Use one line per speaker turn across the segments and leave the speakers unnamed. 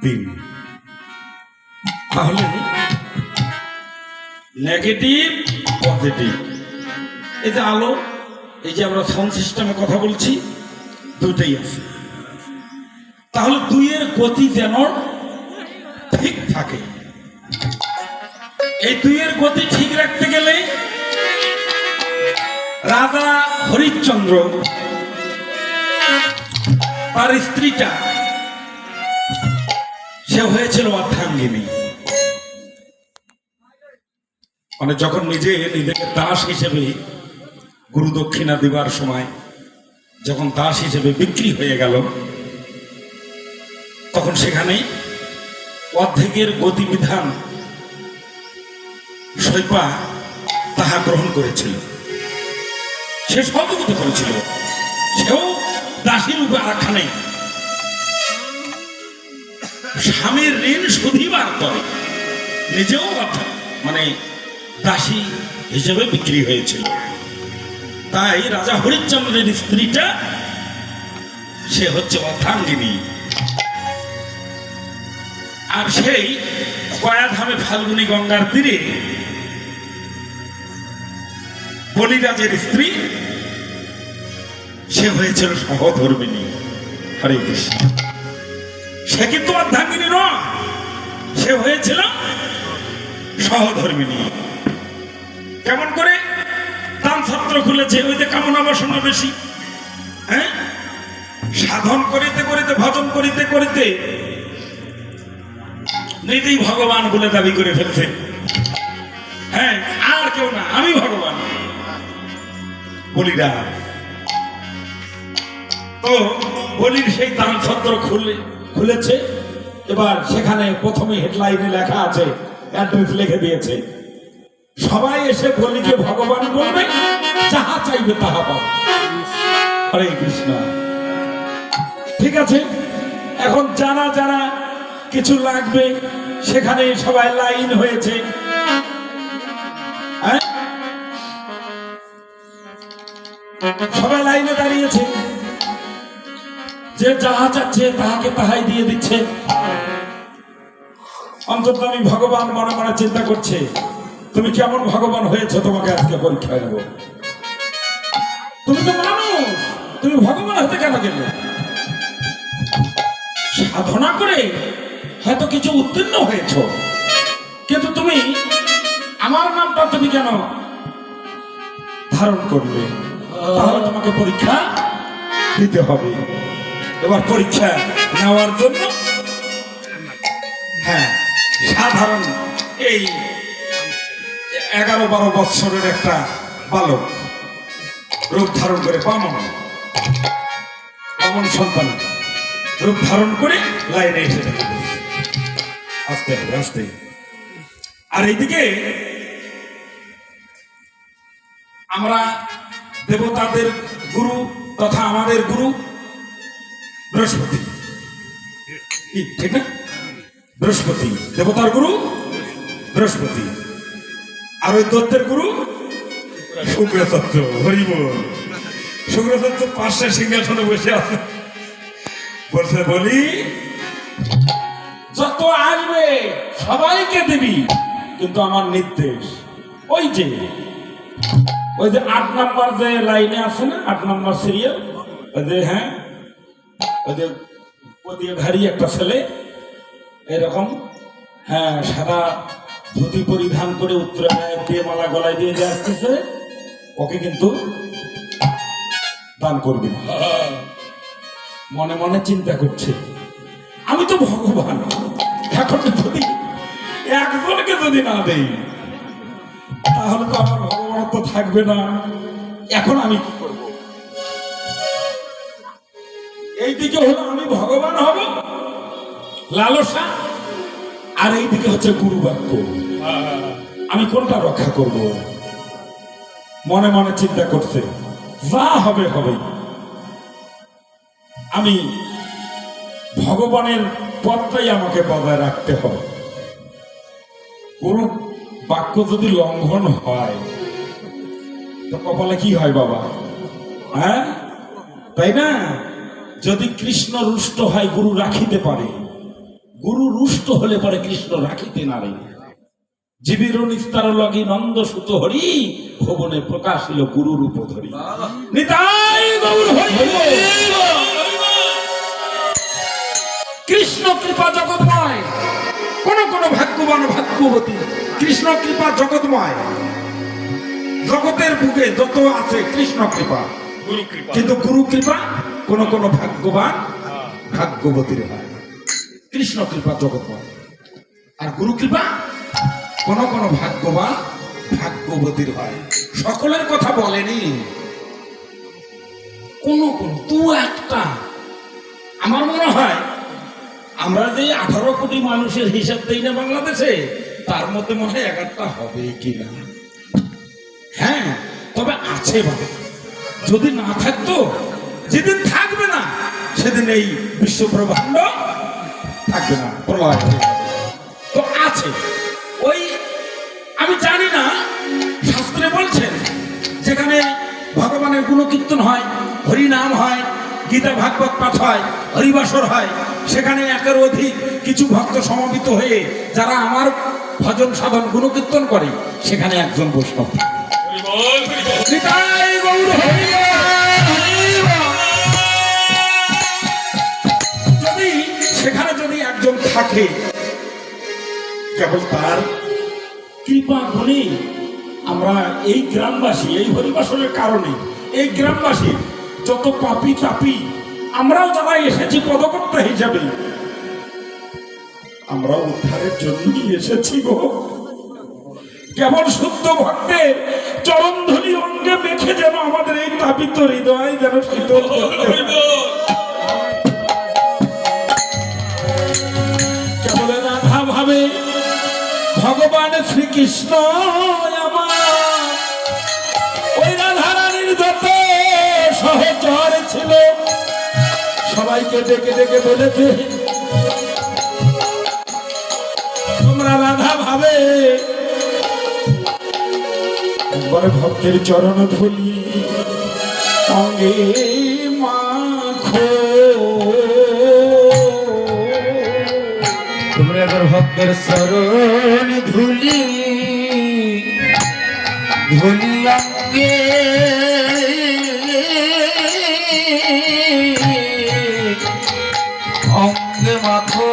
দিন। তাহলে negative positive, এই যে আলো, এই যে আমরা সাউন্ড সিস্টেমে কথা বলছি, দুইটাই আছে। তাহলে দুইয়ের গতি যেন ঠিক থাকে। এই দুইয়ের গতি ঠিক রাখতে গেলে রাজা হরিশ্চন্দ্র তার স্ত্রীটা সে হয়েছিল অর্ধাঙ্গিনী। মানে যখন নিজেকে দাস হিসেবে গুরু দক্ষিণা দেবার সময় যখন দাস হিসেবে বিক্রি হয়ে গেল, তখন সেখানে অর্ধেকের গতিবিধান শৈপা তাহা গ্রহণ করেছিল, সে সহযোগিতা করেছিল, সেও দাসী রূপে আখ্যা নেই, স্বামীর ঋণ শুধিবার পরে নিজেও মানে দাসী হিসেবে বিক্রি হয়েছিল। তাই রাজা হরিশ্চন্দ্রের স্ত্রীটা সে হচ্ছে অর্ধাঙ্গিনী। আর সেই গয়াধামে ফাল্গুনী গঙ্গার তীরে বলিরাজের স্ত্রী সে হয়েছিল সহধর্মিনী। হরে কৃষ্ণ। সে কিন্তু অর্ধাঙ্গিনী নয়, সে হয়েছিল সহধর্মিনী। কেমন করে? দান ছত্র খুলেছে, ওইতে কামনা বাসনা বেশি। হ্যাঁ, সাধন করিতে করিতে, ভজন করিতে করিতে নিজেই ভগবান বলে দাবি করে ফেলছে। হ্যাঁ, আর কেউ না, আমি ভগবান। বলিরা তো বলির সেই দান ছত্র খুলেছে। এবার সেখানে প্রথমে হেডলাইনে লেখা আছে, অ্যাড্রেস লিখে দিয়েছে, সবাই এসে বলিকে ভগবান বলবে, যাহা চাইবে তাহা পাবে। হরে কৃষ্ণ। ঠিক আছে, এখন যারা যারা কিছু লাগবে সেখানে সবাই লাইন হয়েছে। সবাই লাইনে দাঁড়িয়েছে, যে যাহা চাচ্ছে তাহাকে তাহাই দিয়ে দিচ্ছে। অন্তত আমি ভগবান মনে মনে চিন্তা করছে, তুমি কেমন ভগবান হয়েছে, তোমাকে আজকে পরীক্ষা নেব। তুমি তো মানুষ, তুমি ভগবান হতে কেন গেলে? সাধনা করে হয়তো কিছু উত্তীর্ণ হয়েছ, কিন্তু তুমি আমার নামটা তুমি কেন ধারণ করবে? তাহলে তোমাকে পরীক্ষা দিতে হবে। এবার পরীক্ষা নেওয়ার জন্য হ্যাঁ, সাধারণ এই 11-12 বৎসরের একটা বালক রূপ ধারণ করে, বামন সন্তান রূপ ধারণ করে লাইনে এসে থাকে আস্তে আস্তে। আর এইদিকে আমরা দেবতাদের গুরু তথা আমাদের গুরু বৃহস্পতি, ঠিক না? বৃহস্পতি দেবতার গুরু বৃহস্পতি, আর ওই দত্তের গুরু শুক্রাচার্য। হরিবল। শুক্রাচার্য পাশে সিংহাসনে বসে আছে, বলছে, বলি যত আসবে সবাইকে দিবি, কিন্তু আমার নির্দেশ ওই যে 8 নাম্বার যে লাইনে আছে না, 8 নাম্বার সিরিয়াল, ওই যে হ্যাঁ, ওই যে পতিধারী একটা ছেলে এরকম, হ্যাঁ, সাদা ধুতি পরিধান করে উত্তরায় দিয়ে মালা গলায় দিয়ে যে আসতেছে, ওকে কিন্তু দান করবি না। মনে মনে চিন্তা করছে, আমি তো ভগবান, এখন যদি একজনকে যদি না দেই তাহলে তো আমার ভগবানত্ব থাকবে না। এখন আমি কি করব? এইদিকে হলো আমি ভগবান হব লালসা, আর এইদিকে হচ্ছে গুরু বাক্য, আমি কোনটা রক্ষা করব? মনে মনে চিন্তা করছে, যা হবে হবে, আমি ভগবানের পথটাই আমাকে বজায় রাখতে হবে। গুরু বাক্য যদি লঙ্ঘন হয় তো কপালে কি হয় বাবা? হ্যাঁ, তাই না? যদি কৃষ্ণ রুষ্ট হয় গুরু রাখিতে পারে, গুরু রুষ্ট হলে পরে কৃষ্ণ রাখিতে নারে। জীবির নিস্তার লগি নন্দ সুত হরি, ভুবনে প্রকাশিল গুরু রূপ ধরি। নিতাই গৌর হরি। কৃষ্ণ কৃপা জগৎময়। কোন কোন ভাগ্যবান ভাগ্যবতী, কৃষ্ণ কৃপা জগৎময়। জগতের বুকে যত আছে কৃষ্ণ কৃপা, কিন্তু গুরু কৃপা কোন কোন ভাগ্যবান ভাগ্যবতীর হয়। কৃষ্ণ কৃপা জগৎময়, আর গুরু কৃপা কোন কোন ভাগ্যবান ভাগ্যবতীর হয়। সকলের কথা বলেনি, কোন কোন তু একটা। আমার মনে হয় আমরা যে 18 কোটি মানুষের হিসাব দেই না বাংলাদেশে, তার মধ্যে মনে হয় 1-1টা হবে কিনা। হ্যাঁ, তবে আছে বাবা। যদি না থাকতো, যেদিন থাকবে না সেদিন এই বিশ্ব ব্রহ্মাণ্ড থাকবে না, প্রলয় তো আছে। ওই আমি জানি না, শাস্ত্রে বলছেন যেখানে ভগবানের গুণকীর্তন হয়, হরিনাম হয়, গীতা ভাগবত পাঠ হয়, হরিবাসর হয়, সেখানে একের অধিক কিছু ভক্ত সমবেত হয়ে যারা আমার ভজন সাধন গুণকীর্তন করে, সেখানে একজন বৈষ্ণব। যদি সেখানে যদি একজন থাকে, কেবল তার কৃপা গুণে আমরা এই গ্রামবাসী, এই হরিবাসনের কারণে এই গ্রামবাসী যত পাপী তাপী, আমরাও যারা এসেছি পদকর্তা হিসাবে, আমরা উদ্ধারের জন্যই এসেছি গো। কেবল শুদ্ধ ভক্তের চরণধুলি অঙ্গে মেখে যেন আমাদের এই তাপিত হৃদয় যেন শীতল করতে পারে। কেবল রাধা ভাবে ভগবান শ্রীকৃষ্ণ আমার, ওই রাধা রানীর যত সহচর ছিল সবাইকে ডেকে ডেকে বলেছে, তোমরা রাধা ভাবে একবার ভক্তের চরণ ধুলি অঙ্গে মাখো।
তোমরা একবার ভক্তের চরণ ধুলি ধুলি অঙ্গে অঙ্গে মাখো।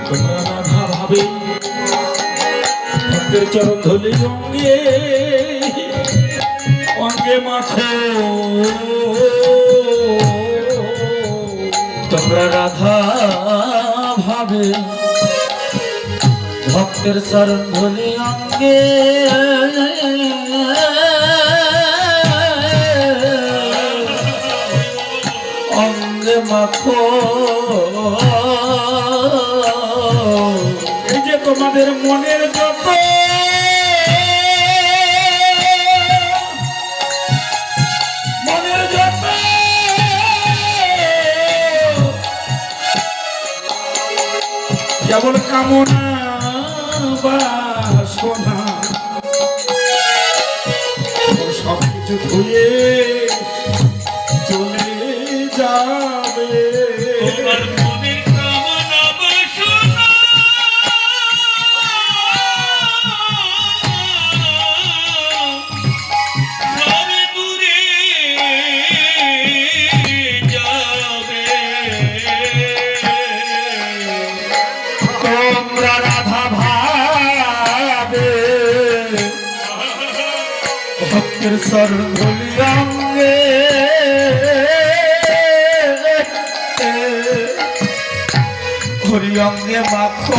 তোমরা রাধা ভাবে ভক্তের চরণ ধুলি অঙ্গে অঙ্গে মাখো।
তোমরা রাধা ভাবে ভক্তের চরণ ধুলি অঙ্গে অঙ্গে মাখো।
এই যে তোমাদের মনের যত কেবল কামনা বাসনা সব কিছু ধুয়ে চলে যাবে।
ভক্তের চরণ ধুলি অঙ্গে হরি অঙ্গে মাখো।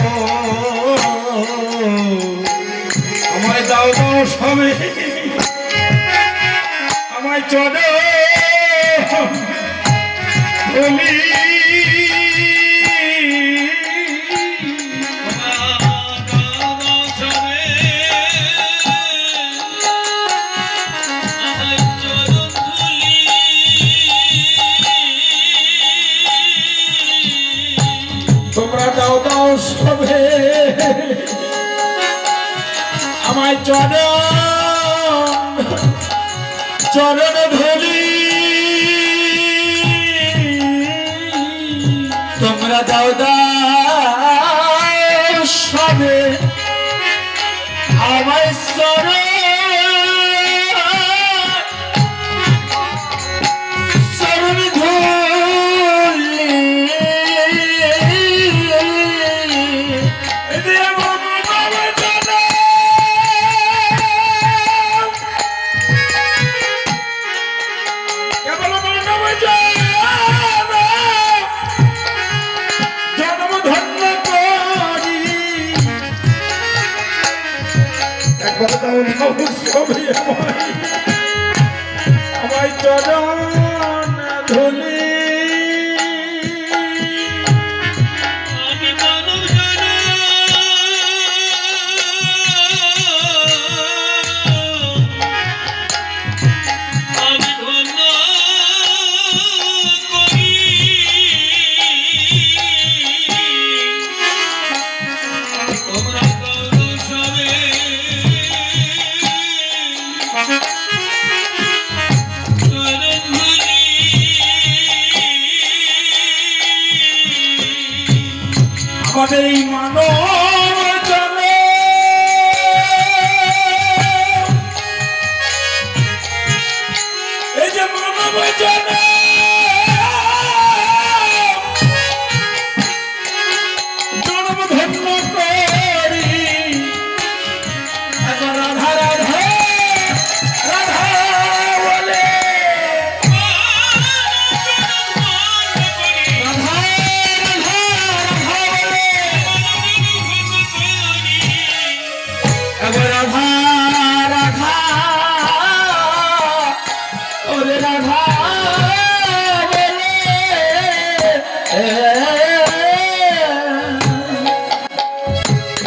আমায় দাও দাও সবে, আমায় চলে ধুলি সবে আমায় চরণ ধুলি
ওরা দাও দাও সবে আমায় সরে সরবি ধুলি
আমায় চরণ ধুলি
আমি মানব জানা আমি ধন্য করি তোমরা করো সবে
আমাদের এই মানব জনে এই যে মানব জনে জন্ম ধন্য করি এখন রাধা রাধা রাধা বলে রাধা রাধা রাধা বলে এবার রাধা রাধা ওরে রাধা বলে